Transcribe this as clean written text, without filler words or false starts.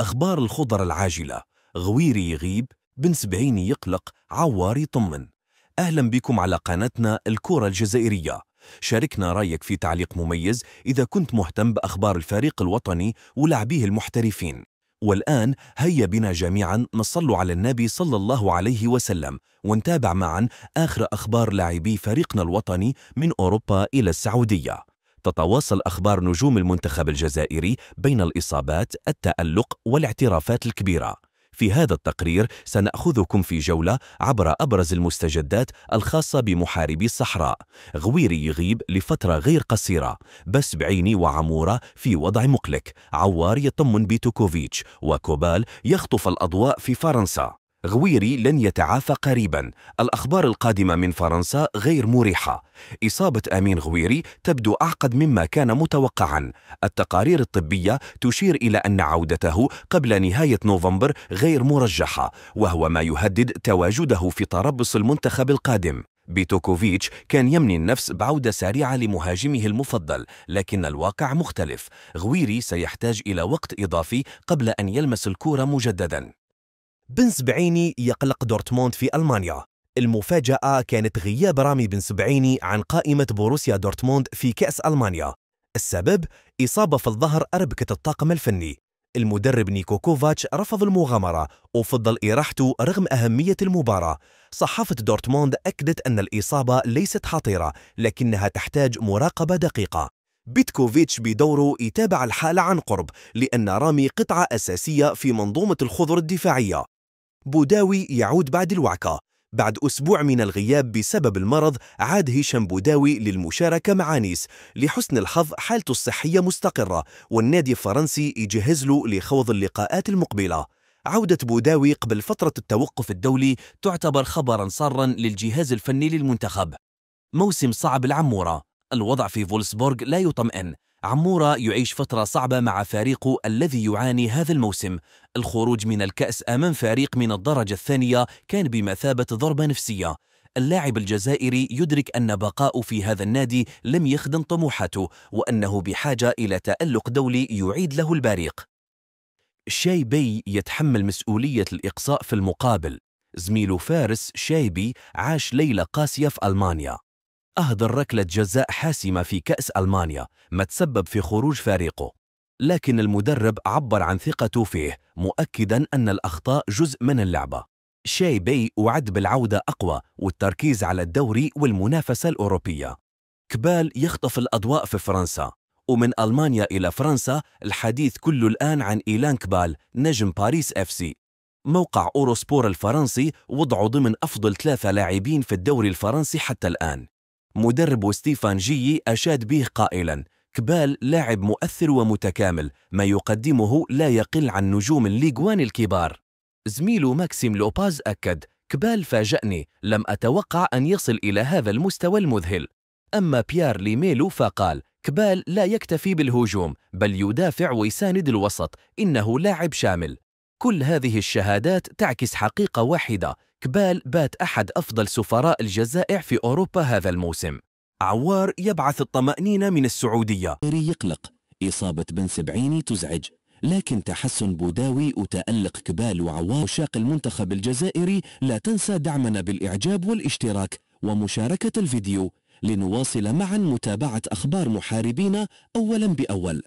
أخبار الخضر العاجلة. غويري يغيب، بن سبعيني يقلق، عوار يطمن. أهلا بكم على قناتنا الكرة الجزائرية. شاركنا رأيك في تعليق مميز إذا كنت مهتم بأخبار الفريق الوطني ولاعبيه المحترفين. والآن هيا بنا جميعا نصلوا على النبي صلى الله عليه وسلم ونتابع معا آخر أخبار لاعبي فريقنا الوطني من أوروبا إلى السعودية. تتواصل أخبار نجوم المنتخب الجزائري بين الإصابات، التألق والاعترافات الكبيرة. في هذا التقرير سنأخذكم في جولة عبر أبرز المستجدات الخاصة بمحاربي الصحراء. غويري يغيب لفترة غير قصيرة، بس بعيني وعمورة في وضع مقلق، عوار يطمن بيتوكوفيتش، وكوبال يخطف الأضواء في فرنسا. غويري لن يتعافى قريبا. الأخبار القادمة من فرنسا غير مريحة. إصابة أمين غويري تبدو أعقد مما كان متوقعا. التقارير الطبية تشير إلى أن عودته قبل نهاية نوفمبر غير مرجحة، وهو ما يهدد تواجده في تربص المنتخب القادم. بيتوكوفيتش كان يمني النفس بعودة سريعة لمهاجمه المفضل، لكن الواقع مختلف. غويري سيحتاج إلى وقت إضافي قبل أن يلمس الكرة مجددا. بن سبعيني يقلق دورتموند في ألمانيا. المفاجأة كانت غياب رامي بن سبعيني عن قائمة بوروسيا دورتموند في كأس ألمانيا. السبب إصابة في الظهر أربكة الطاقم الفني. المدرب نيكو كوفاتش رفض المغامرة وفضل إراحته رغم أهمية المباراة. صحافة دورتموند أكدت أن الإصابة ليست خطيرة، لكنها تحتاج مراقبة دقيقة. بيتكوفيتش بدوره يتابع الحالة عن قرب، لأن رامي قطعة أساسية في منظومة الخضر الدفاعية. بوداوي يعود بعد الوعكة. بعد أسبوع من الغياب بسبب المرض، عاد هشام بوداوي للمشاركة مع نيس. لحسن الحظ حالته الصحية مستقرة، والنادي الفرنسي يجهز له لخوض اللقاءات المقبلة. عودة بوداوي قبل فترة التوقف الدولي تعتبر خبرا سارا للجهاز الفني للمنتخب. موسم صعب العمورة. الوضع في فولسبورغ لا يطمئن. عمورة يعيش فترة صعبة مع فريقه الذي يعاني هذا الموسم. الخروج من الكأس أمام فريق من الدرجة الثانية كان بمثابة ضربة نفسية. اللاعب الجزائري يدرك أن بقاؤه في هذا النادي لم يخدم طموحاته، وأنه بحاجة إلى تألق دولي يعيد له البريق. شايبي يتحمل مسؤولية الإقصاء في المقابل. زميله فارس شايبي عاش ليلة قاسية في ألمانيا. أهدر ركلة جزاء حاسمة في كأس ألمانيا، ما تسبب في خروج فريقه، لكن المدرب عبر عن ثقته فيه، مؤكدا أن الأخطاء جزء من اللعبة. شايبي وعد بالعودة أقوى والتركيز على الدوري والمنافسة الأوروبية. كبال يخطف الأضواء في فرنسا. ومن ألمانيا إلى فرنسا الحديث كله الآن عن إيلان كبال نجم باريس اف سي. موقع أوروسبور الفرنسي وضعه ضمن أفضل 3 لاعبين في الدوري الفرنسي حتى الآن. مدرب ستيفان جيي أشاد به قائلا: كبال لاعب مؤثر ومتكامل، ما يقدمه لا يقل عن نجوم الليغ وان الكبار. زميله ماكسيم لوباز أكد: كبال فاجأني، لم أتوقع أن يصل إلى هذا المستوى المذهل. أما بيير ليميلو فقال: كبال لا يكتفي بالهجوم، بل يدافع ويساند الوسط، إنه لاعب شامل. كل هذه الشهادات تعكس حقيقة واحدة: كبال بات أحد أفضل سفراء الجزائر في أوروبا هذا الموسم. عوار يبعث الطمأنينة من السعودية. يقلق. إصابة بن سبعيني تزعج، لكن تحسن بوداوي وتألق كبال وعوار. عشاق المنتخب الجزائري لا تنسى دعمنا بالإعجاب والاشتراك ومشاركة الفيديو لنواصل معا متابعة أخبار محاربينا أولا بأول.